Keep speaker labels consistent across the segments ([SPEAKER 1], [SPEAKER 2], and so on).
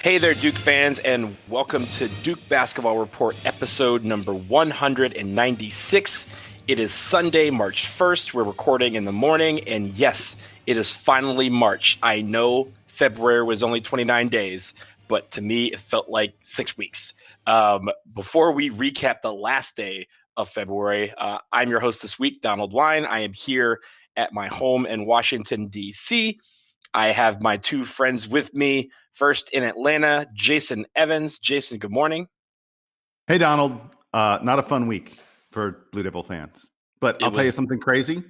[SPEAKER 1] Hey there, Duke fans, and welcome to Duke Basketball Report episode number 196. It is Sunday, March 1st. We're recording in the morning, and yes, it is finally March. I know February was only 29 days, but to me, it felt like 6 weeks. Before we recap the last day of February, I'm your host this week, Donald Wine. I am here at my home in Washington, D.C. I have my two friends with me. First in Atlanta, Jason Evans. Jason, good morning.
[SPEAKER 2] Hey, Donald. Not a fun week for Blue Devil fans, but I'll tell you something crazy.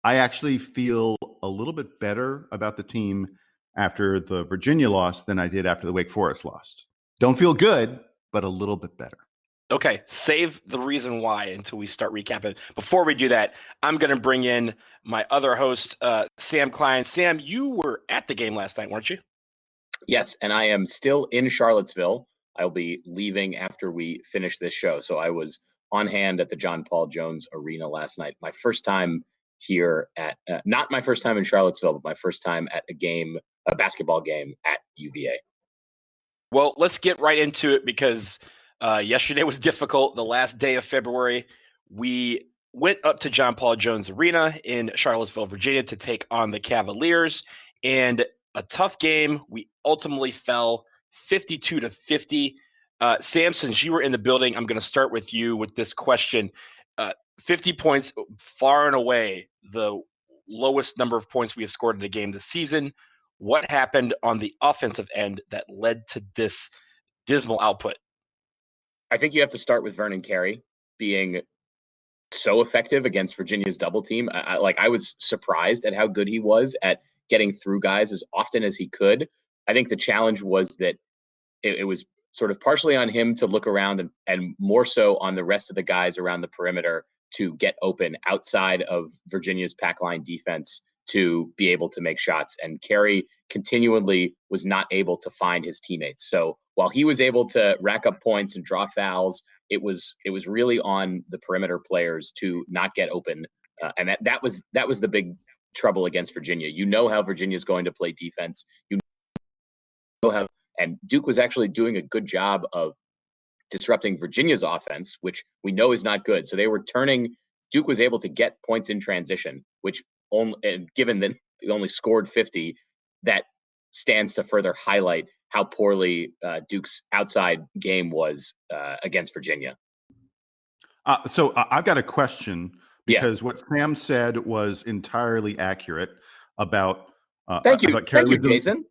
[SPEAKER 2] I actually feel a little bit better about the team after the Virginia loss than I did after the Wake Forest loss. Don't feel good, but a little bit better.
[SPEAKER 1] Okay, save the reason why until we start recapping. Before we do that, I'm going to bring in my other host, Sam Klein. Sam, you were at the game last night, weren't you?
[SPEAKER 3] Yes, and I am still in Charlottesville. I'll be leaving after we finish this show. So I was on hand at the John Paul Jones Arena last night. My first time here at, not my first time in Charlottesville, but my first time at a basketball game at UVA.
[SPEAKER 1] Well, let's get right into it because yesterday was difficult. The last day of February, we went up to John Paul Jones Arena in Charlottesville, Virginia to take on the Cavaliers. And a tough game. We ultimately fell 52-50. Sam, since you were in the building, I'm going to start with you with this question. 50 points, far and away the lowest number of points we have scored in a game this season. What happened on the offensive end that led to this dismal output?
[SPEAKER 3] I think you have to start with Vernon Carey being so effective against Virginia's double team. I was surprised at how good he was at getting through guys as often as he could. I think the challenge was that it was sort of partially on him to look around and more so on the rest of the guys around the perimeter to get open outside of Virginia's pack line defense to be able to make shots. And Carey continually was not able to find his teammates. So while he was able to rack up points and draw fouls, it was really on the perimeter players to not get open. And that was the big trouble against Virginia. You know how Virginia's going to play defense. You know how, and Duke was actually doing a good job of disrupting Virginia's offense, which we know is not good. So Duke was able to get points in transition, which and given that they only scored 50, that stands to further highlight how poorly Duke's outside game was against Virginia.
[SPEAKER 2] So I've got a question because what Sam said was entirely accurate about.
[SPEAKER 3] Thank you, Jason.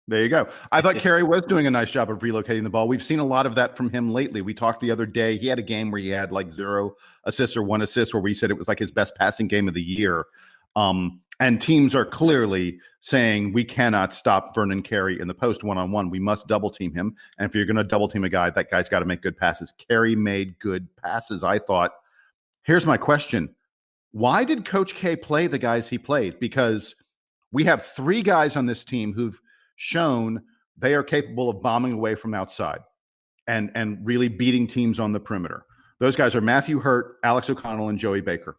[SPEAKER 2] There you go. I thought Carey was doing a nice job of relocating the ball. We've seen a lot of that from him lately. We talked the other day. He had a game where he had like 0 assists or 1 assist, where we said it was like his best passing game of the year. And teams are clearly saying we cannot stop Vernon Carey in the post one-on-one. We must double team him. And if you're going to double team a guy, that guy's got to make good passes. Carey made good passes, I thought. Here's my question. Why did Coach K play the guys he played? Because we have 3 guys on this team who've shown they are capable of bombing away from outside and really beating teams on the perimeter. Those guys are Matthew Hurt, Alex O'Connell, and Joey Baker.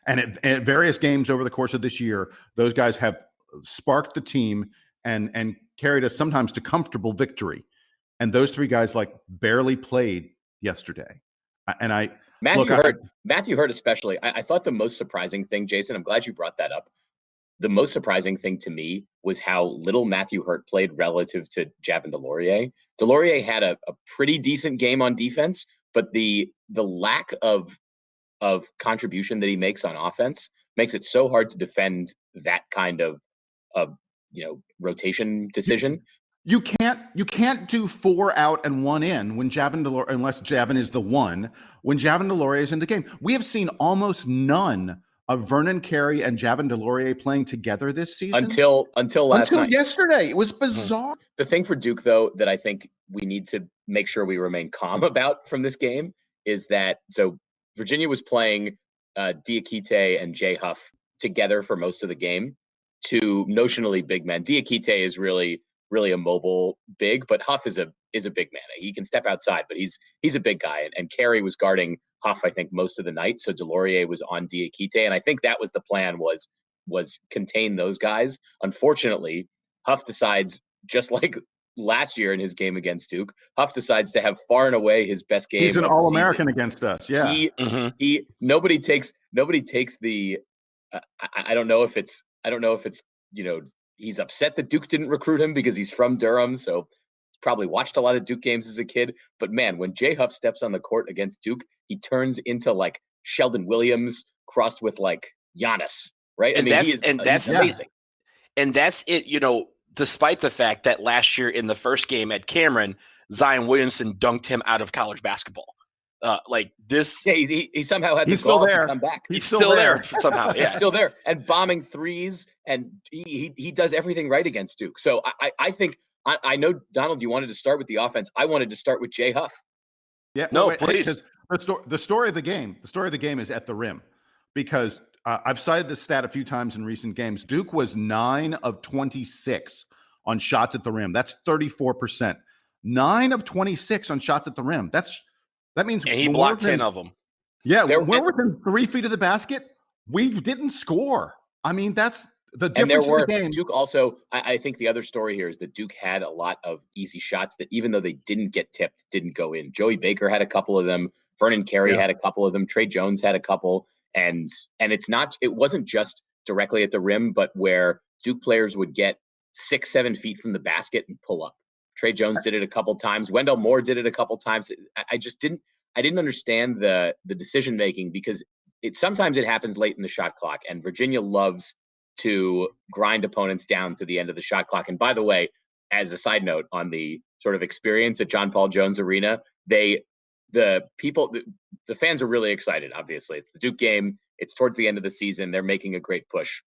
[SPEAKER 2] And at various games over the course of this year, those guys have sparked the team and carried us sometimes to comfortable victory. And those 3 guys like barely played yesterday. And
[SPEAKER 3] Matthew Hurt especially. I thought the most surprising thing, Jason, I'm glad you brought that up. The most surprising thing to me was how little Matthew Hurt played relative to Javin DeLaurier. DeLaurier had a pretty decent game on defense, but the lack of contribution that he makes on offense makes it so hard to defend that kind of rotation decision.
[SPEAKER 2] You can't do 4 out and 1 in when Javin DeLaurier, unless Javin is the one, when Javin DeLaurier is in the game. We have seen almost none of Vernon Carey and Javin DeLaurier playing together this season
[SPEAKER 3] until
[SPEAKER 2] yesterday. It was bizarre.
[SPEAKER 3] The thing for Duke, though, that I think we need to make sure we remain calm about from this game is that Virginia was playing Diakite and Jay Huff together for most of the game, 2 notionally big men. Diakite is really a mobile big, but Huff is a big man. He can step outside, but he's a big guy. And Carey was guarding Huff, I think, most of the night. So DeLaurier was on Diakite, and I think that was the plan, was contain those guys. Unfortunately, Huff decides, just like last year in his game against Duke, Huff decides to have far and away his best game.
[SPEAKER 2] He's an
[SPEAKER 3] of the
[SPEAKER 2] All-American
[SPEAKER 3] season.
[SPEAKER 2] against us. Yeah.
[SPEAKER 3] Nobody takes the. I don't know if it's he's upset that Duke didn't recruit him because he's from Durham, so probably watched a lot of Duke games as a kid. But man, when Jay Huff steps on the court against Duke, he turns into like Sheldon Williams crossed with like Giannis, right?
[SPEAKER 1] And
[SPEAKER 3] he's amazing.
[SPEAKER 1] And that's it, despite the fact that last year in the first game at Cameron, Zion Williamson dunked him out of college basketball. Like this.
[SPEAKER 3] Yeah, he somehow had the
[SPEAKER 2] still
[SPEAKER 3] gall
[SPEAKER 2] there.
[SPEAKER 3] to come back.
[SPEAKER 2] He's still there
[SPEAKER 1] somehow. Yeah.
[SPEAKER 3] He's still there and bombing threes, and he does everything right against Duke. So I think I know, Donald, you wanted to start with the offense. I wanted to start with Jay Huff.
[SPEAKER 2] Yeah,
[SPEAKER 1] please.
[SPEAKER 2] The story of the game is at the rim, because I've cited this stat a few times in recent games. Duke was 9 of 26 on shots at the rim. That's 34%. 9 of 26 on shots at the rim. That means,
[SPEAKER 1] and he blocked 10 of them.
[SPEAKER 2] Yeah, we're within 3 feet of the basket. We didn't score. I mean, that's the difference in the game.
[SPEAKER 3] Duke also, I think the other story here is that Duke had a lot of easy shots that, even though they didn't get tipped, didn't go in. Joey Baker had a couple of them. Vernon Carey had a couple of them. Trey Jones had a couple. And it wasn't just directly at the rim, but where Duke players would get 6-7 feet from the basket and pull up. Trey Jones did it a couple times. Wendell Moore did it a couple times. I didn't understand the decision making, because sometimes it happens late in the shot clock, and Virginia loves to grind opponents down to the end of the shot clock. And by the way, as a side note on the sort of experience at John Paul Jones Arena, the fans are really excited. Obviously, it's the Duke game. It's towards the end of the season. They're making a great push,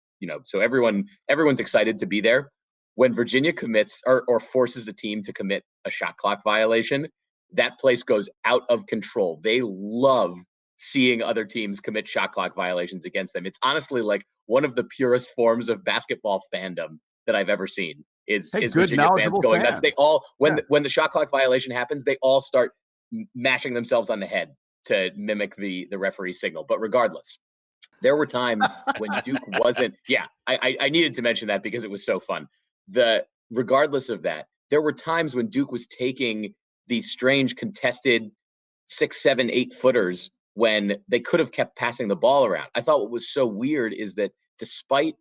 [SPEAKER 3] so everyone's excited to be there. When Virginia commits or forces a team to commit a shot clock violation, that place goes out of control. They love seeing other teams commit shot clock violations against them. It's honestly like one of the purest forms of basketball fandom that I've ever seen. Is Virginia fans going nuts? They all, when the shot clock violation happens, they all start mashing themselves on the head to mimic the referee signal. But regardless, there were times when Duke wasn't. Yeah, I needed to mention that because it was so fun. Regardless of that, there were times when Duke was taking these strange contested 6, 7, 8 footers when they could have kept passing the ball around. I thought what was so weird is that despite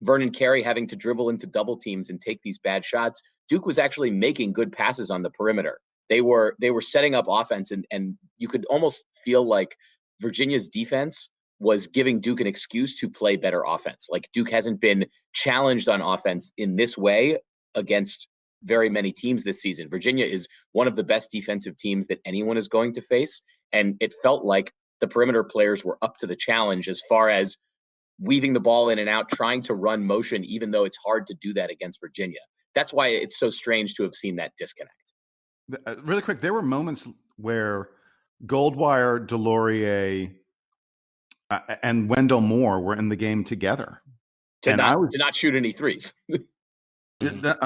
[SPEAKER 3] Vernon Carey having to dribble into double teams and take these bad shots, Duke was actually making good passes on the perimeter. They were setting up offense, and you could almost feel like Virginia's defense was giving Duke an excuse to play better offense. Like, Duke hasn't been challenged on offense in this way against very many teams this season. Virginia is one of the best defensive teams that anyone is going to face. And it felt like the perimeter players were up to the challenge as far as weaving the ball in and out, trying to run motion, even though it's hard to do that against Virginia. That's why it's so strange to have seen that disconnect.
[SPEAKER 2] Really quick, there were moments where Goldwire, Delorier, and Wendell Moore were in the game together.
[SPEAKER 3] To not shoot any threes.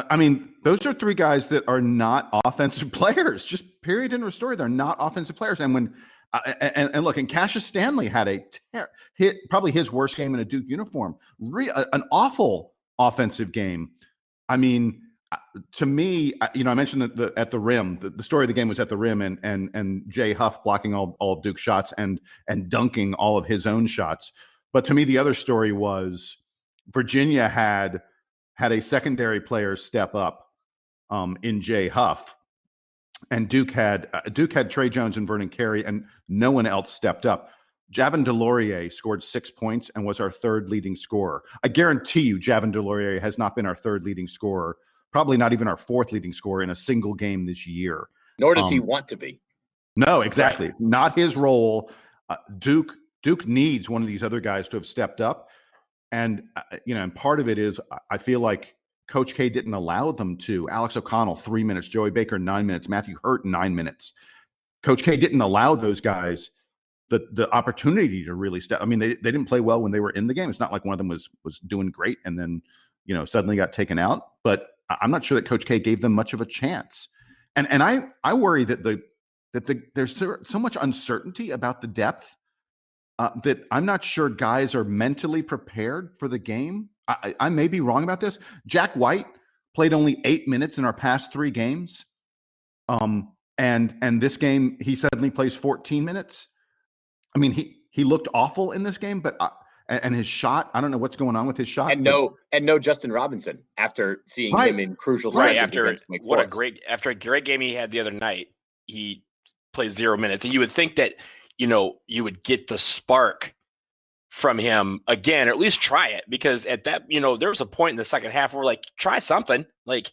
[SPEAKER 2] I mean, those are 3 guys that are not offensive players. Just period, end of story. They're not offensive players. And when and look, and Cassius Stanley had probably his worst game in a Duke uniform. An awful offensive game. I mean, to me, I mentioned that at the rim, the story of the game was at the rim, and Jay Huff blocking all of Duke's shots and dunking all of his own shots. But to me, the other story was Virginia had a secondary player step up in Jay Huff, and Duke had Trey Jones and Vernon Carey, and no one else stepped up. Javin DeLaurier scored 6 points and was our 3rd leading scorer. I guarantee you, Javin DeLaurier has not been our 3rd leading scorer, probably not even our 4th leading scorer in a single game this year.
[SPEAKER 3] Nor does he want to be.
[SPEAKER 2] No, exactly. Right. Not his role. Duke needs one of these other guys to have stepped up. And, and part of it is I feel like Coach K didn't allow them to. Alex O'Connell, 3 minutes. Joey Baker, 9 minutes. Matthew Hurt, 9 minutes. Coach K didn't allow those guys the opportunity to really step. I mean, they didn't play well when they were in the game. It's not like one of them was doing great and then, suddenly got taken out. But I'm not sure that Coach K gave them much of a chance. And I worry that there's so much uncertainty about the depth that I'm not sure guys are mentally prepared for the game. I may be wrong about this. Jack White played only 8 minutes in our past 3 games. And this game, he suddenly plays 14 minutes. I mean, he looked awful in this game, but and his shot, I don't know what's going on with his shot.
[SPEAKER 3] And no Justin Robinson after seeing him in crucial stretches against Wake Forest.
[SPEAKER 1] After a great game he had the other night, he played 0 minutes, and you would think that you would get the spark from him again, or at least try it, because at that there was a point in the second half where we're like, try something, like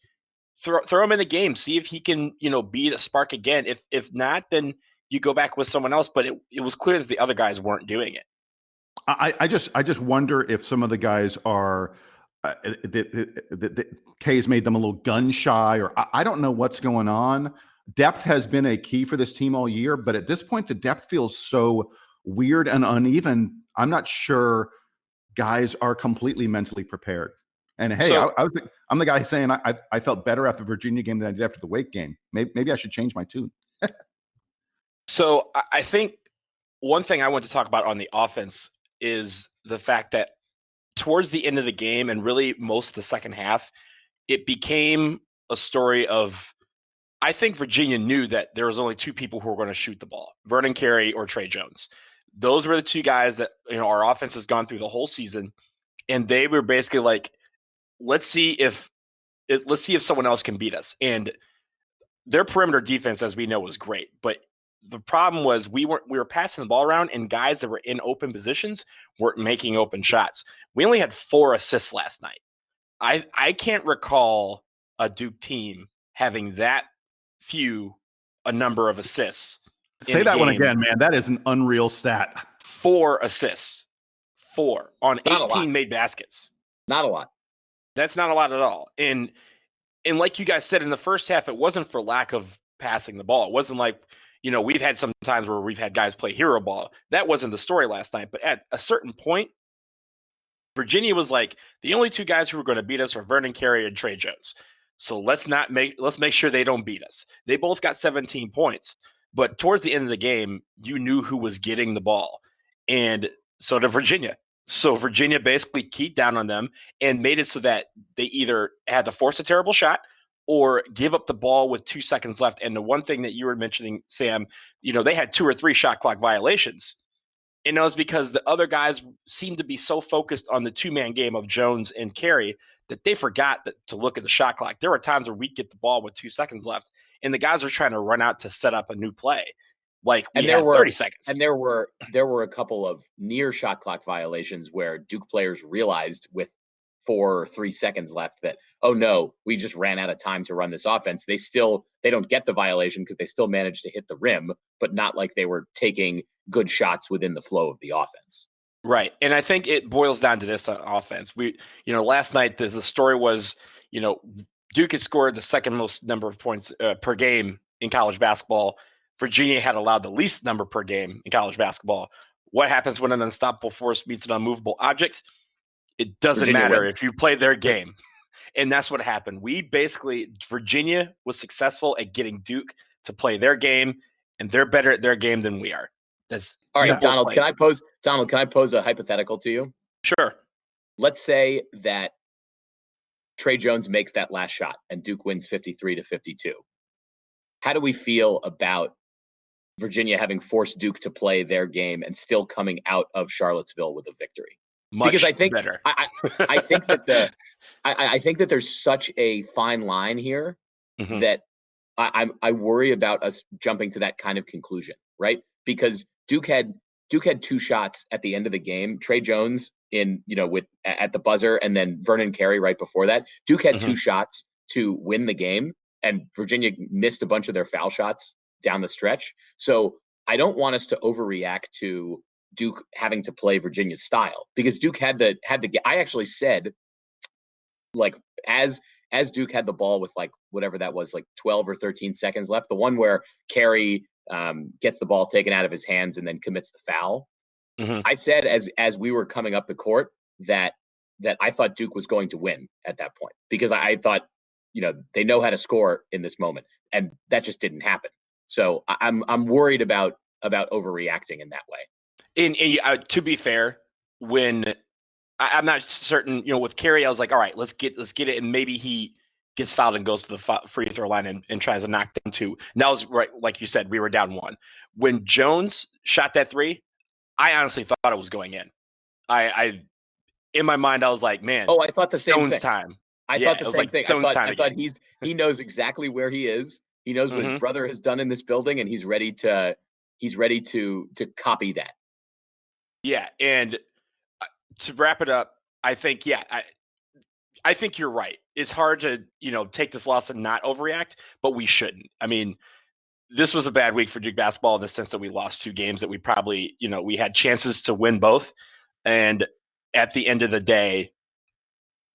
[SPEAKER 1] throw him in the game, see if he can be the spark again. If not, then you go back with someone else. But it was clear that the other guys weren't doing it.
[SPEAKER 2] I just wonder if some of the guys are that K's made them a little gun shy, or I don't know what's going on. Depth has been a key for this team all year, but at this point, the depth feels so weird and uneven. I'm not sure guys are completely mentally prepared. And hey, I'm the guy saying I felt better after the Virginia game than I did after the Wake game. Maybe I should change my tune.
[SPEAKER 1] So I think one thing I want to talk about on the offense is the fact that towards the end of the game, and really most of the second half, it became a story of, I think Virginia knew that there was only 2 people who were going to shoot the ball, Vernon Carey or Trey Jones. Those were the 2 guys that our offense has gone through the whole season, and they were basically like, let's see if someone else can beat us. And their perimeter defense, as we know, was great, but the problem was we were passing the ball around, and guys that were in open positions weren't making open shots. We only had 4 assists last night. I can't recall a Duke team having that a number of assists.
[SPEAKER 2] Say that one again, man. That is an unreal stat.
[SPEAKER 1] 4 assists. 4 on 18 made baskets.
[SPEAKER 3] Not a lot.
[SPEAKER 1] That's not a lot at all. And like you guys said, in the first half, it wasn't for lack of passing the ball. It wasn't like, we've had some times where we've had guys play hero ball. That wasn't the story last night. But at a certain point, Virginia was like, the only 2 guys who are going to beat us are Vernon Carey and Trey Jones. So let's make sure they don't beat us. They both got 17 points. But towards the end of the game, you knew who was getting the ball. And so did Virginia. So Virginia basically keyed down on them and made it so that they either had to force a terrible shot or give up the ball with 2 seconds left. And the one thing that you were mentioning, Sam, they had 2 or 3 shot clock violations. And it was because the other guys seemed to be so focused on the 2-man game of Jones and Carey that they forgot to look at the shot clock. There were times where we'd get the ball with 2 seconds left, and the guys were trying to run out to set up a new play. Like we had 30 seconds.
[SPEAKER 3] And there were a couple of near shot clock violations where Duke players realized with 4 or 3 seconds left that, oh no, we just ran out of time to run this offense. They don't get the violation because they still managed to hit the rim, but not like they were taking good shots within the flow of the offense.
[SPEAKER 1] Right. And I think it boils down to this on offense. Last night, the story was, Duke has scored the second most number of points per game in college basketball. Virginia had allowed the least number per game in college basketball. What happens when an unstoppable force meets an unmovable object? It doesn't
[SPEAKER 3] Virginia
[SPEAKER 1] matter
[SPEAKER 3] wins.
[SPEAKER 1] if you play their game. And that's what happened. Virginia was successful at getting Duke to play their game, and they're better at their game than we are. That's
[SPEAKER 3] all right, Donald. Can I pose a hypothetical to you?
[SPEAKER 1] Sure.
[SPEAKER 3] Let's say that Trey Jones makes that last shot and Duke wins 53-52. How do we feel about Virginia having forced Duke to play their game and still coming out of Charlottesville with a victory?
[SPEAKER 1] Because
[SPEAKER 3] I think
[SPEAKER 1] better.
[SPEAKER 3] I think that I think that there's such a fine line here that I worry about us jumping to that kind of conclusion, right? Because Duke had 2 shots at the end of the game. Trey Jones at the buzzer, and then Vernon Carey right before that. Duke had 2 shots to win the game, and Virginia missed a bunch of their foul shots down the stretch. So I don't want us to overreact to Duke having to play Virginia's style, because Duke had the I actually said, like, as Duke had the ball with like whatever that was, like 12 or 13 seconds left, the one where Carey gets the ball taken out of his hands and then commits the foul. I said as we were coming up the court that I thought Duke was going to win at that point, because I thought, they know how to score in this moment, and that just didn't happen. So I'm worried about overreacting in that way.
[SPEAKER 1] And to be fair, when I'm not certain, with Carey, I was like, all right, let's get it, and maybe he gets fouled and goes to the free throw line and tries to knock down 2. And that was right, like you said, we were down 1. When Jones shot that 3, I honestly thought it was going in. I in my mind, I was like, man,
[SPEAKER 3] oh, I thought the same
[SPEAKER 1] Stone's
[SPEAKER 3] thing.
[SPEAKER 1] time.
[SPEAKER 3] I thought the same thing.
[SPEAKER 1] Stone's
[SPEAKER 3] I thought
[SPEAKER 1] again.
[SPEAKER 3] he knows exactly where he is. He knows what his brother has done in this building, and he's ready to copy that.
[SPEAKER 1] Yeah, and to wrap it up, I think I think you're right. It's hard to take this loss and not overreact, but we shouldn't. I mean, this was a bad week for Duke basketball in the sense that we lost 2 games that we probably we had chances to win both, and at the end of the day,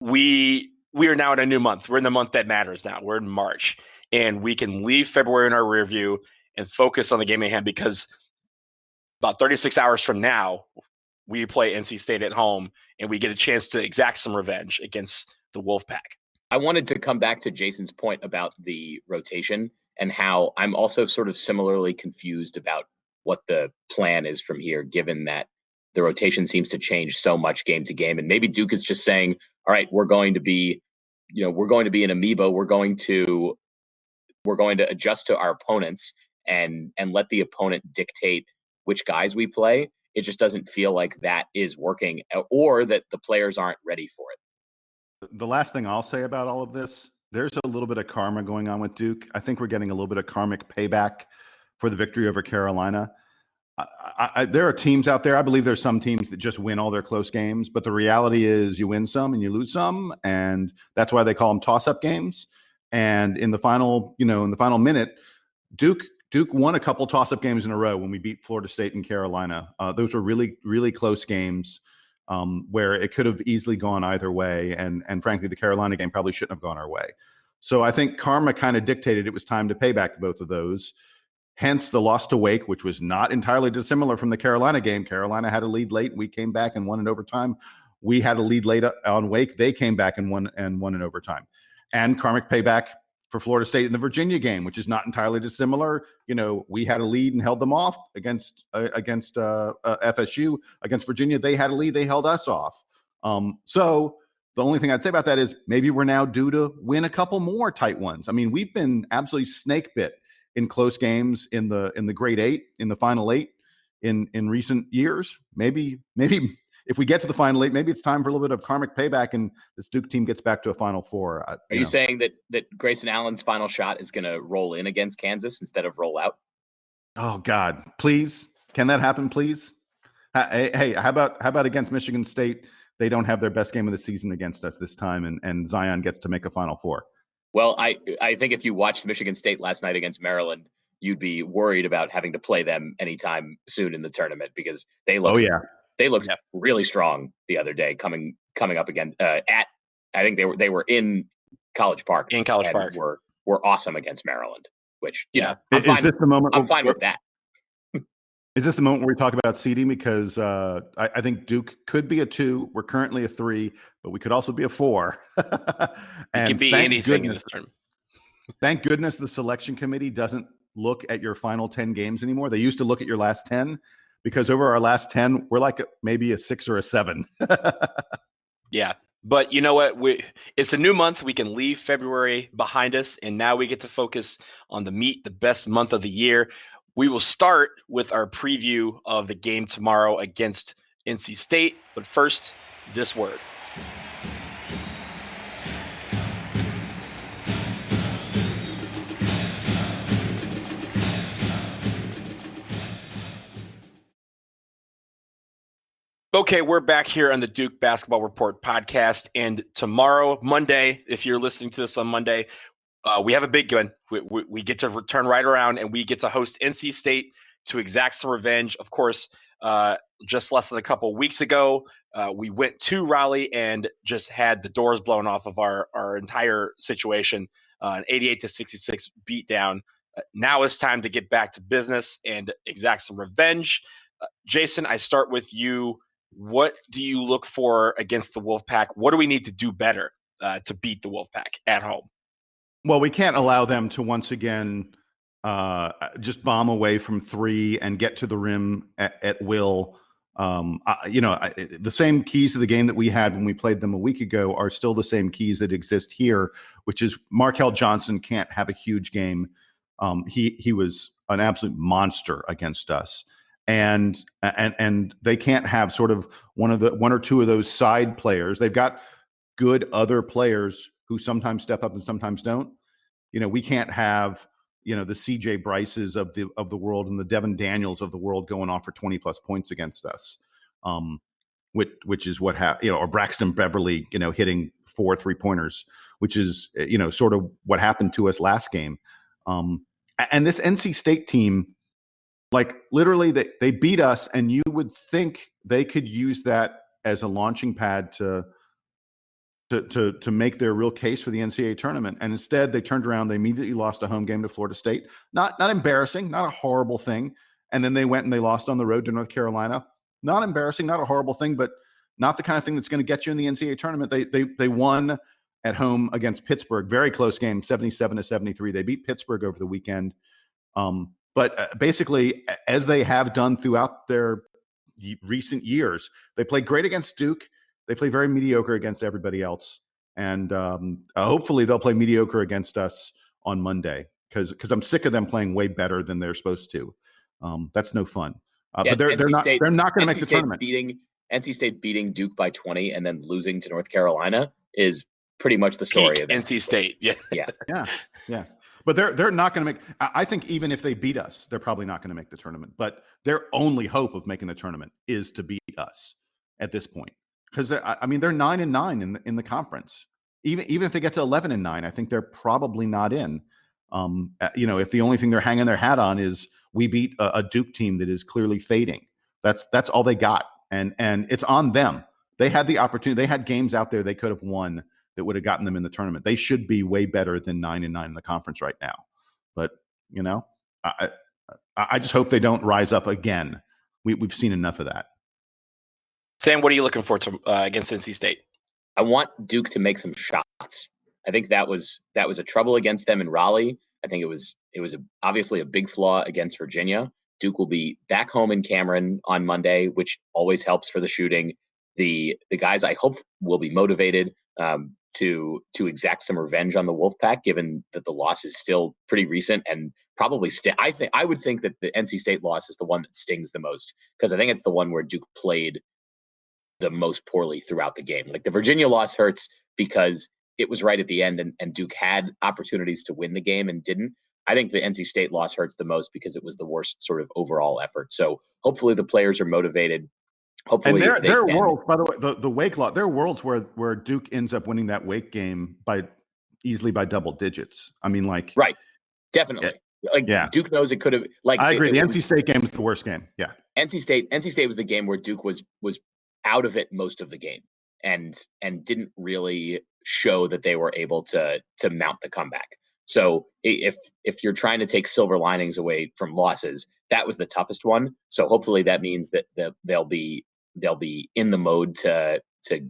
[SPEAKER 1] we are now in a new month. We're in the month that matters now. We're in March, and we can leave February in our rear view and focus on the game at hand, because about 36 hours from now, we play NC State at home, and we get a chance to exact some revenge against the Wolfpack.
[SPEAKER 3] I wanted to come back to Jason's point about the rotation and how I'm also sort of similarly confused about what the plan is from here, given that the rotation seems to change so much game to game. And maybe Duke is just saying, all right, we're going to be an amoeba. We're going to adjust to our opponents and let the opponent dictate which guys we play. It just doesn't feel like that is working, or that the players aren't ready for it.
[SPEAKER 2] The last thing I'll say about all of this, there's a little bit of karma going on with Duke. I think we're getting a little bit of karmic payback for the victory over Carolina. There are teams out there. I believe there's some teams that just win all their close games, but the reality is you win some and you lose some, and that's why they call them toss-up games. And in the final, minute, Duke won a couple toss-up games in a row when we beat Florida State and Carolina. Those were really, really close games where it could have easily gone either way. And frankly, the Carolina game probably shouldn't have gone our way. So I think karma kind of dictated it was time to pay back both of those. Hence the loss to Wake, which was not entirely dissimilar from the Carolina game. Carolina had a lead late. We came back and won in overtime. We had a lead late on Wake. They came back and won in overtime. And karmic payback for Florida State in the Virginia game, which is not entirely dissimilar. We had a lead and held them off against FSU. Against Virginia, they had a lead. They held us off. So the only thing I'd say about that is maybe we're now due to win a couple more tight ones. I mean, we've been absolutely snake bit in close games in the grade 8, in the final 8 in recent years. Maybe if we get to the final 8, maybe it's time for a little bit of karmic payback and this Duke team gets back to a Final Four.
[SPEAKER 3] Are you saying that Grayson Allen's final shot is going to roll in against Kansas instead of roll out?
[SPEAKER 2] Oh God, please. Can that happen, please? Hey, how about against Michigan State? They don't have their best game of the season against us this time, and Zion gets to make a Final Four.
[SPEAKER 3] Well, I think if you watched Michigan State last night against Maryland, you'd be worried about having to play them anytime soon in the tournament, because they look really strong the other day coming up against I think they were in College Park.
[SPEAKER 1] In College Park.
[SPEAKER 3] Were awesome against Maryland, which I'm fine with that.
[SPEAKER 2] Is this the moment where we talk about seeding? Because I think Duke could be a 2. We're currently a 3, but we could also be a 4.
[SPEAKER 1] And it can be anything in this tournament.
[SPEAKER 2] Thank goodness the selection committee doesn't look at your final 10 games anymore. They used to look at your last 10, because over our last 10, we're like maybe a 6 or a 7.
[SPEAKER 1] Yeah. But you know what? It's a new month. We can leave February behind us, and now we get to focus on the best month of the year. We will start with our preview of the game tomorrow against NC State. But first, this word. Okay, we're back here on the Duke Basketball Report podcast. And tomorrow, Monday, if you're listening to this on Monday, we have a big one. We get to return right around, and we get to host NC State to exact some revenge. Of course, just less than a couple of weeks ago, we went to Raleigh and just had the doors blown off of our entire situation, an 88-66 beatdown. Now it's time to get back to business and exact some revenge. Jason, I start with you. What do you look for against the Wolfpack? What do we need to do better to beat the Wolfpack at home?
[SPEAKER 2] Well, we can't allow them to once again just bomb away from 3 and get to the rim at will The same keys to the game that we had when we played them a week ago are still the same keys that exist here, which is Markel Johnson can't have a huge game. He was an absolute monster against us, and they can't have sort of one or two of those side players. They've got good other players who sometimes step up and sometimes don't. We can't have the CJ Bryces of the world and the Devin Daniels of the world going off for 20 plus points against us, which is what happened. Or Braxton Beverly, hitting 4 3-pointers, which is sort of what happened to us last game. And this NC State team, like literally, they beat us, and you would think they could use that as a launching pad to make their real case for the NCAA tournament. And instead, they turned around. They immediately lost a home game to Florida State. Not embarrassing, not a horrible thing. And then they went and they lost on the road to North Carolina. Not embarrassing, not a horrible thing, but not the kind of thing that's going to get you in the NCAA tournament. They won at home against Pittsburgh. Very close game, 77-73. They beat Pittsburgh over the weekend. But basically, as they have done throughout their recent years, they played great against Duke. They play very mediocre against everybody else. And hopefully they'll play mediocre against us on Monday because I'm sick of them playing way better than they're supposed to. That's no fun. But they're not going to make the tournament.
[SPEAKER 3] NC State beating Duke by 20 and then losing to North Carolina is pretty much the story of
[SPEAKER 1] NC State.
[SPEAKER 3] Yeah.
[SPEAKER 2] But they're not going to make. I think even if they beat us, they're probably not going to make the tournament. But their only hope of making the tournament is to beat us at this point. Because they're 9-9 in the conference. Even if they get to 11-9, I think they're probably not in. If the only thing they're hanging their hat on is we beat a Duke team that is clearly fading. That's all they got, and it's on them. They had the opportunity. They had games out there they could have won that would have gotten them in the tournament. They should be way better than 9-9 in the conference right now. But I just hope they don't rise up again. We've seen enough of that.
[SPEAKER 1] Sam, what are you looking for against NC State?
[SPEAKER 3] I want Duke to make some shots. I think that was a trouble against them in Raleigh. I think it was obviously a big flaw against Virginia. Duke will be back home in Cameron on Monday, which always helps for the shooting. The guys I hope will be motivated to exact some revenge on the Wolfpack, given that the loss is still pretty recent and probably I would think that the NC State loss is the one that stings the most, because I think it's the one where Duke played the most poorly throughout the game. Like the Virginia loss hurts because it was right at the end and Duke had opportunities to win the game and didn't. I think the NC State loss hurts the most because it was the worst sort of overall effort. So hopefully the players are motivated. Hopefully,
[SPEAKER 2] and there are worlds, by the way, the Wake law. There are worlds where Duke ends up winning that Wake game easily by double digits. I mean,
[SPEAKER 3] right, definitely. Duke knows it could have.
[SPEAKER 2] I agree. The NC State game is the worst game. Yeah,
[SPEAKER 3] NC State was the game where Duke was out of it most of the game and didn't really show that they were able to mount the comeback. So if you're trying to take silver linings away from losses, that was the toughest one. So hopefully that means that they'll be in the mode to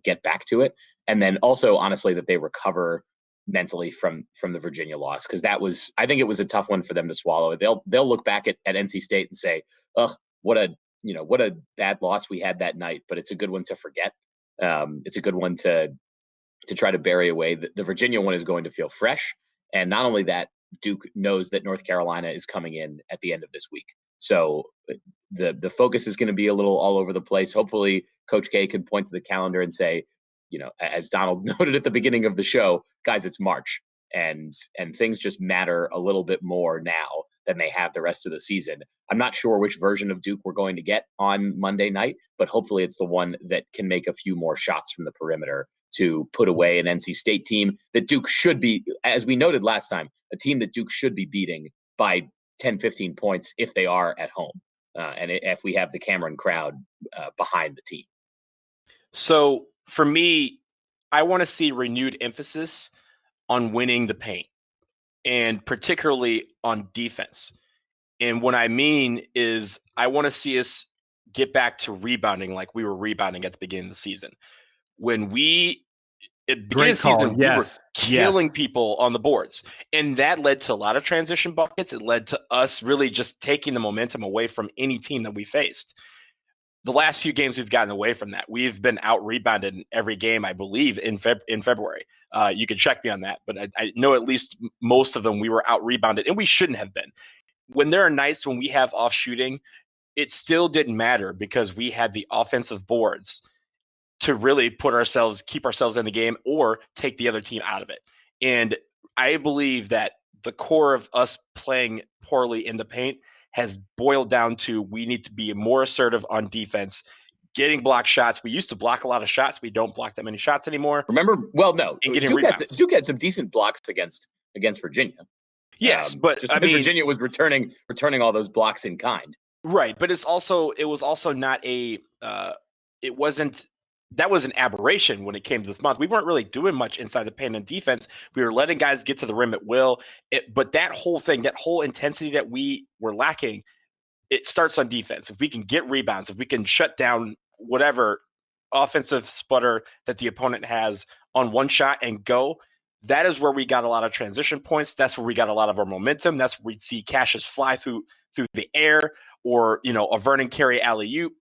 [SPEAKER 3] get back to it. And then also, honestly, that they recover mentally from the Virginia loss, because I think it was a tough one for them to swallow. They'll look back at NC State and say, "Ugh, what a bad loss we had that night." But it's a good one to forget. It's a good one to try to bury away. The Virginia one is going to feel fresh, and not only that, Duke knows that North Carolina is coming in at the end of this week. So the focus is going to be a little all over the place. Hopefully, Coach K can point to the calendar and say, as Donald noted at the beginning of the show, guys, it's March, and things just matter a little bit more now than they have the rest of the season. I'm not sure which version of Duke we're going to get on Monday night, but hopefully it's the one that can make a few more shots from the perimeter to put away an NC State team that Duke should be, as we noted last time, a team that Duke should be beating by 10, 15 points if they are at home. And if we have the Cameron crowd behind the team.
[SPEAKER 1] So for me, I want to see renewed emphasis on winning the paint, and particularly on defense. And what I mean is I want to see us get back to rebounding like we were rebounding at the beginning of the season. When at the beginning of the season, we were killing people on the boards. And that led to a lot of transition buckets. It led to us really just taking the momentum away from any team that we faced. the last few games we've gotten away from that. We've been out rebounded in every game, I believe, in February. You can check me on that, but I know at least most of them we were out rebounded, and we shouldn't have been. When there are nights when we have off shooting, it still didn't matter because we had the offensive boards to really keep ourselves in the game or take the other team out of it. And I believe that the core of us playing poorly in the paint has boiled down to we need to be more assertive on defense, getting block shots. We used to block a lot of shots. We don't block that many shots anymore.
[SPEAKER 3] Remember? Well, no.
[SPEAKER 1] And getting rebounds.
[SPEAKER 3] Duke had some decent blocks against Virginia.
[SPEAKER 1] Yes, but
[SPEAKER 3] just Virginia was returning all those blocks in kind.
[SPEAKER 1] Right, but it was also not a that was an aberration when it came to this month. We weren't really doing much inside the paint and defense. We were letting guys get to the rim at will. But that whole thing, that whole intensity that we were lacking, it starts on defense. If we can get rebounds, if we can shut down whatever offensive sputter that the opponent has on one shot and go, that is where we got a lot of transition points. That's where we got a lot of our momentum. That's where we'd see Cassius fly through the air, or a Vernon Carey alley-oop.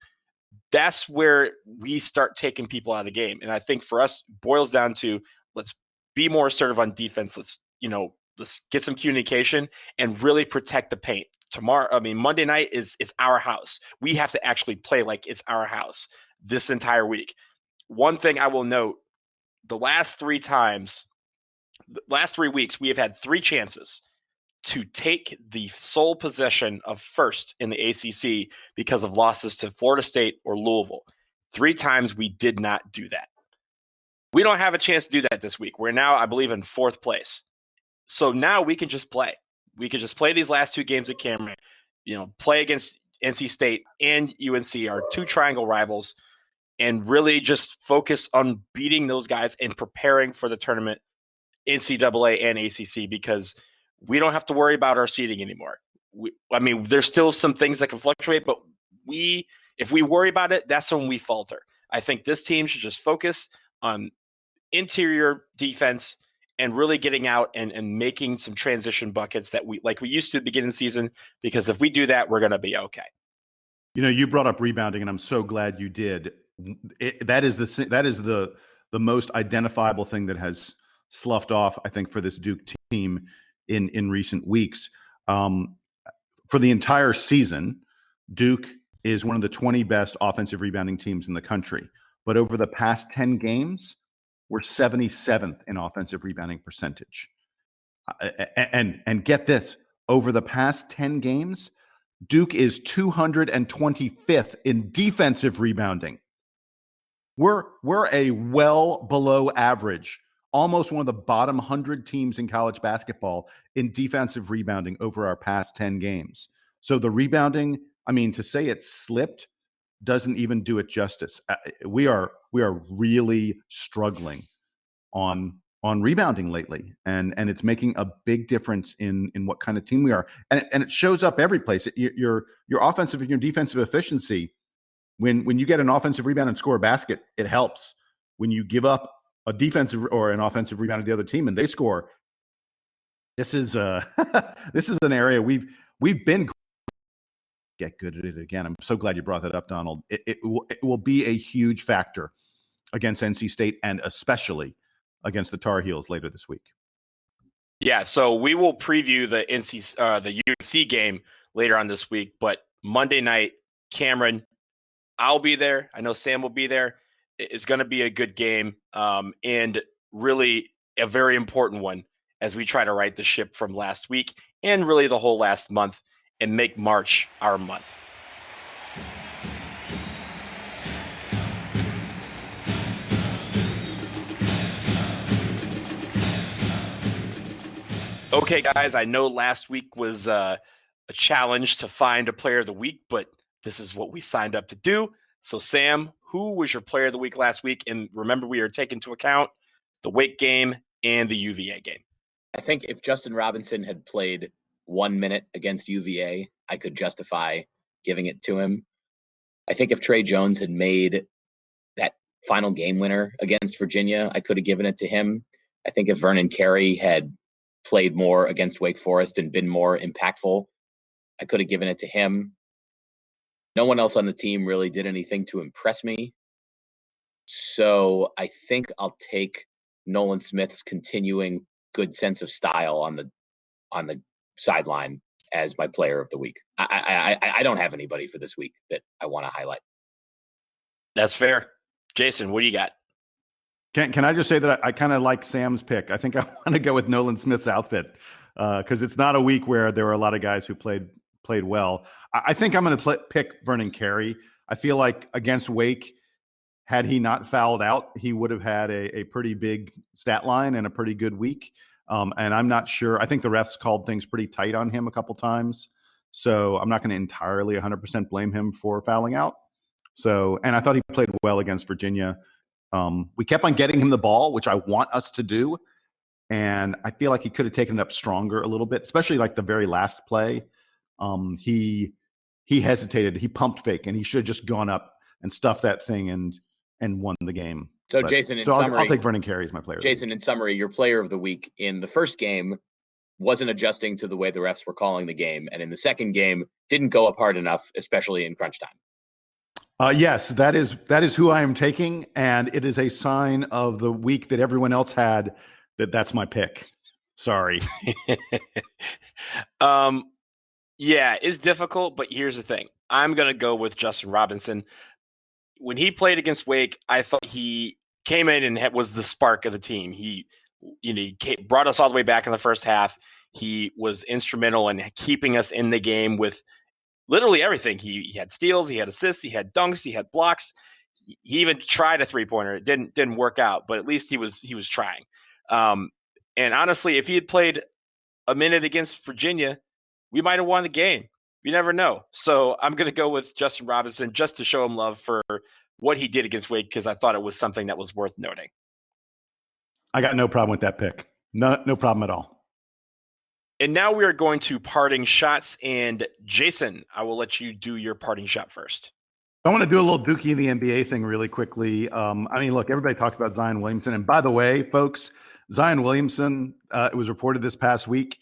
[SPEAKER 1] That's where we start taking people out of the game. And I think for us, it boils down to let's be more assertive on defense. Let's get some communication and really protect the paint. Monday night is our house. We have to actually play like it's our house this entire week. One thing I will note, the last 3 weeks, we have had 3 chances to take the sole possession of first in the ACC because of losses to Florida State or Louisville. 3 times we did not do that. We don't have a chance to do that this week. We're now, I believe, in 4th place. So now we can just play. We can just play these last 2 games at Cameron, play against NC State and UNC, our 2 triangle rivals, and really just focus on beating those guys and preparing for the tournament, NCAA and ACC, because we don't have to worry about our seeding anymore. There's still some things that can fluctuate, but if we worry about it, that's when we falter. I think this team should just focus on interior defense and really getting out and making some transition buckets that we used to at the beginning of the season, because if we do that, we're going to be okay.
[SPEAKER 2] You brought up rebounding, and I'm so glad you did. That is the most identifiable thing that has sloughed off, I think, for this Duke team in recent weeks. For the entire season, Duke is one of the 20 best offensive rebounding teams in the country. But over the past 10 games, we're 77th in offensive rebounding percentage. And get this, over the past 10 games, Duke is 225th in defensive rebounding. We're a well below average, almost one of the bottom 100 teams in college basketball in defensive rebounding over our past 10 games. So the rebounding, to say it slipped doesn't even do it justice. We are really struggling on rebounding lately, and it's making a big difference in what kind of team we are. And it shows up every place. Your offensive and your defensive efficiency, when you get an offensive rebound and score a basket, it helps. When you give up a defensive or an offensive rebound to the other team and they score, this is this is an area we've been get good at it again. I'm so glad you brought that up, Donald. It will be a huge factor against NC State and especially against the Tar Heels later this week.
[SPEAKER 1] Yeah, so we will preview the UNC game later on this week, but Monday night, Cameron, I'll be there. I know Sam will be there. It's going to be a good game, and really a very important one as we try to right the ship from last week and really the whole last month and make March our month. Okay, guys, I know last week was a challenge to find a player of the week, but this is what we signed up to do. So, Sam, who was your player of the week last week? And remember, we are taking into account the Wake game and the UVA game.
[SPEAKER 3] I think if Justin Robinson had played 1 minute against UVA, I could justify giving it to him. I think if Trey Jones had made that final game winner against Virginia, I could have given it to him. I think if Vernon Carey had played more against Wake Forest and been more impactful, I could have given it to him. No one else on the team really did anything to impress me. So I think I'll take Nolan Smith's continuing good sense of style on the sideline as my player of the week. I don't have anybody for this week that I want to highlight.
[SPEAKER 1] That's fair. Jason, what do you got?
[SPEAKER 2] Can I just say that I kind of like Sam's pick? I think I want to go with Nolan Smith's outfit because it's not a week where there were a lot of guys who played well. I think I'm going to pick Vernon Carey. I feel like against Wake, had he not fouled out, he would have had a pretty big stat line and a pretty good week. And I'm not sure. I think the refs called things pretty tight on him a couple times. So I'm not going to entirely 100% blame him for fouling out. So, and I thought he played well against Virginia. We kept on getting him the ball, which I want us to do. And I feel like he could have taken it up stronger a little bit, especially like the very last play. He hesitated. He pumped fake, and he should have just gone up and stuffed that thing and won the game.
[SPEAKER 3] So, Jason, in summary,
[SPEAKER 2] I'll take Vernon Carey as my player.
[SPEAKER 3] Jason, in summary, your player of the week in the first game wasn't adjusting to the way the refs were calling the game, and in the second game didn't go up hard enough, especially in crunch time.
[SPEAKER 2] Yes, that is who I am taking, and it is a sign of the week that everyone else had that's my pick. Sorry.
[SPEAKER 1] Yeah, it's difficult, but here's the thing. I'm going to go with Justin Robinson. When he played against Wake, I thought he came in and was the spark of the team. He brought us all the way back in the first half. He was instrumental in keeping us in the game with literally everything. He had steals, he had assists, he had dunks, he had blocks. He even tried a three-pointer. It didn't work out, but at least he was trying. And honestly, if he had played a minute against Virginia, we might have won the game. You never know. So I'm going to go with Justin Robinson just to show him love for what he did against Wake, because I thought it was something that was worth noting.
[SPEAKER 2] I got no problem with that pick. No problem at all.
[SPEAKER 1] And now we are going to parting shots. And Jason, I will let you do your parting shot first.
[SPEAKER 2] I want to do a little Dukie in the NBA thing really quickly. Look, everybody talked about Zion Williamson. And by the way, folks, Zion Williamson, it was reported this past week,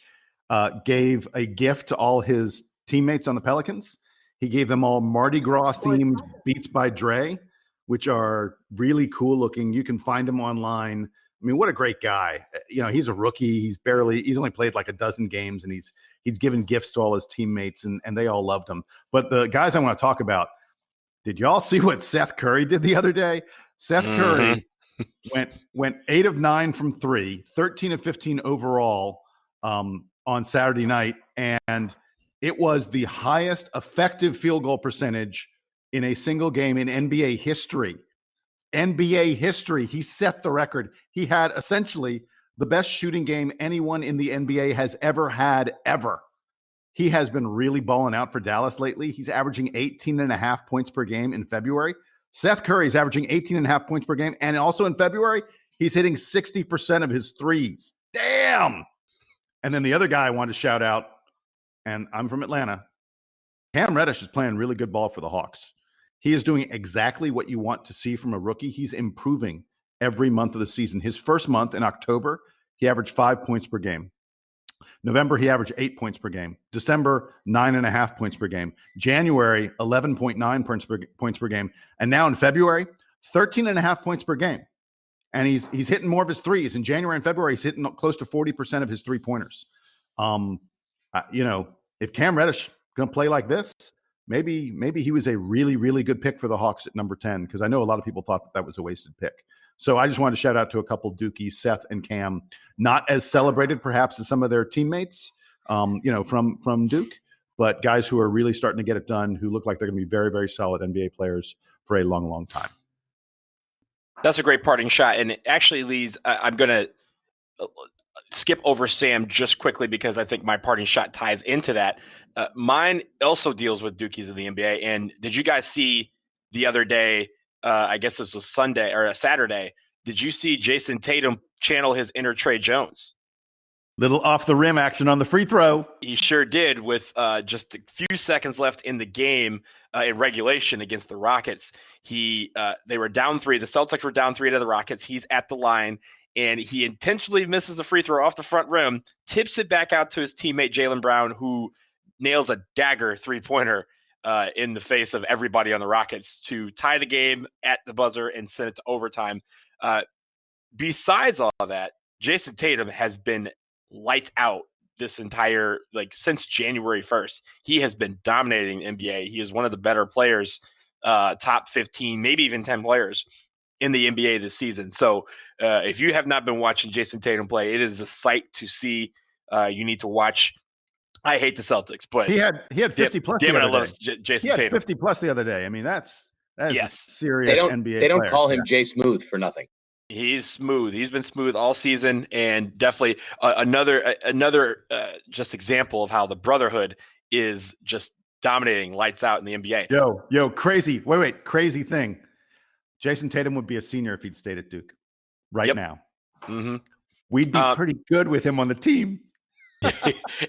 [SPEAKER 2] gave a gift to all his teammates on the Pelicans. He gave them all Mardi Gras themed Beats by Dre, which are really cool looking. You can find them online. I mean, what a great guy. He's a rookie. He's only played like a dozen games, and he's given gifts to all his teammates, and they all loved him. But the guys I want to talk about, did y'all see what Seth Curry did the other day? Seth Curry went 8 of 9 from 3, 13 of 15 overall on Saturday night, and it was the highest effective field goal percentage in a single game in NBA history. NBA history. He set the record. He had essentially the best shooting game anyone in the NBA has ever had, ever. He has been really balling out for Dallas lately. He's averaging 18.5 points per game in February. Seth Curry is averaging 18.5 points per game. And also in February, he's hitting 60% of his threes. Damn. And then the other guy I wanted to shout out, and I'm from Atlanta, Cam Reddish is playing really good ball for the Hawks. He is doing exactly what you want to see from a rookie. He's improving every month of the season. His first month in October, he averaged 5 points per game. November, he averaged 8 points per game. December, 9.5 points per game. January, 11.9 points per game. And now in February, 13.5 points per game. And he's hitting more of his threes. In January and February, he's hitting close to 40% of his three-pointers. If Cam Reddish going to play like this, maybe he was a really, really good pick for the Hawks at number 10, because I know a lot of people thought that was a wasted pick. So I just wanted to shout out to a couple Dukies, Seth and Cam, not as celebrated perhaps as some of their teammates, from Duke, but guys who are really starting to get it done, who look like they're going to be very, very solid NBA players for a long, long time.
[SPEAKER 1] That's a great parting shot. And it actually leads, I'm going to skip over Sam just quickly because I think my parting shot ties into that. Mine also deals with Dukies in the NBA. And did you guys see the other day, I guess this was Sunday or a Saturday, did you see Jason Tatum channel his inner Trey Jones?
[SPEAKER 2] Little off the rim action on the free throw.
[SPEAKER 1] He sure did, with just a few seconds left in the game in regulation against the Rockets. They were down 3. The Celtics were down 3 to the Rockets. He's at the line, and he intentionally misses the free throw off the front rim, tips it back out to his teammate Jaylen Brown, who nails a dagger three-pointer in the face of everybody on the Rockets to tie the game at the buzzer and send it to overtime. Besides all of that, Jason Tatum has been lights out this entire, since January 1st. He has been dominating the NBA. He is one of the better players, top 15, maybe even 10 players in the NBA this season. So if you have not been watching Jason Tatum play, it is a sight to see. You need to watch. I hate the Celtics, but
[SPEAKER 2] he had 50 plus.
[SPEAKER 1] Damn it, I
[SPEAKER 2] love
[SPEAKER 1] love Jason
[SPEAKER 2] he had
[SPEAKER 1] Tatum.
[SPEAKER 2] 50 plus the other day. I mean, that's
[SPEAKER 1] yes.
[SPEAKER 2] a serious NBA.
[SPEAKER 3] They don't
[SPEAKER 2] player.
[SPEAKER 3] call him Jay Smooth for nothing.
[SPEAKER 1] He's smooth. He's been smooth all season, and definitely another just example of how the brotherhood is just dominating, lights out in the NBA.
[SPEAKER 2] Yo, crazy. Wait, crazy thing. Jason Tatum would be a senior if he'd stayed at Duke right now.
[SPEAKER 1] Mm-hmm.
[SPEAKER 2] We'd be pretty good with him on the team.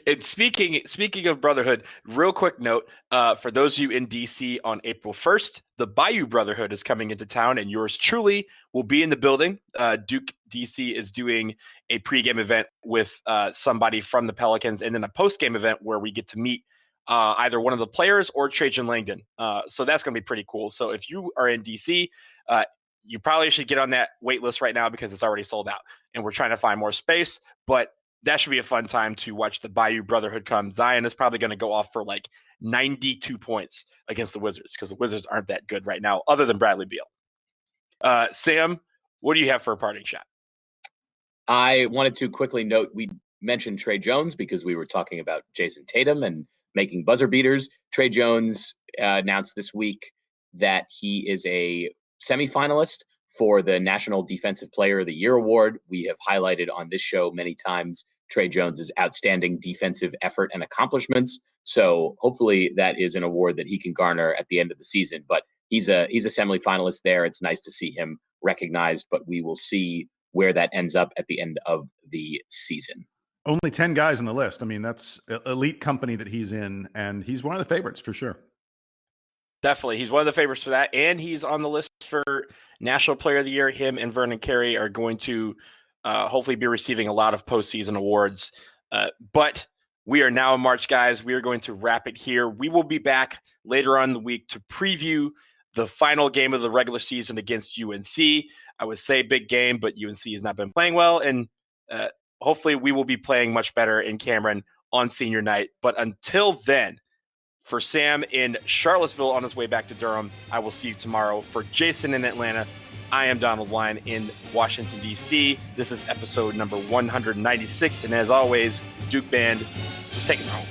[SPEAKER 1] And speaking of brotherhood, real quick note, for those of you in DC on April 1st, the Bayou Brotherhood is coming into town, and yours truly will be in the building. Duke DC is doing a pregame event with somebody from the Pelicans, and then a postgame event where we get to meet either one of the players or Trajan Langdon. So that's going to be pretty cool. So if you are in DC, you probably should get on that wait list right now because it's already sold out, and we're trying to find more space, but that should be a fun time to watch the Bayou Brotherhood come. Zion is probably going to go off for 92 points against the Wizards because the Wizards aren't that good right now, other than Bradley Beal. Sam, what do you have for a parting shot?
[SPEAKER 3] I wanted to quickly note we mentioned Trey Jones because we were talking about Jason Tatum and making buzzer beaters. Trey Jones announced this week that he is a semifinalist for the National Defensive Player of the Year award. We have highlighted on this show many times Trey Jones's outstanding defensive effort and accomplishments. So hopefully that is an award that he can garner at the end of the season. But he's a semifinalist there. It's nice to see him recognized, but we will see where that ends up at the end of the season.
[SPEAKER 2] Only 10 guys on the list. I mean, that's elite company that he's in, and he's one of the favorites for sure.
[SPEAKER 1] Definitely. He's one of the favorites for that, and he's on the list for National Player of the Year. Him and Vernon Carey are going to hopefully be receiving a lot of postseason awards. But we are now in March, guys. We are going to wrap it here. We will be back later on in the week to preview the final game of the regular season against UNC. I would say big game, but UNC has not been playing well, and hopefully we will be playing much better in Cameron on senior night. But until then, for Sam in Charlottesville on his way back to Durham, I will see you tomorrow. For Jason in Atlanta, I am Donald Wine in Washington, D.C. This is episode number 196. And as always, Duke Band, take us home.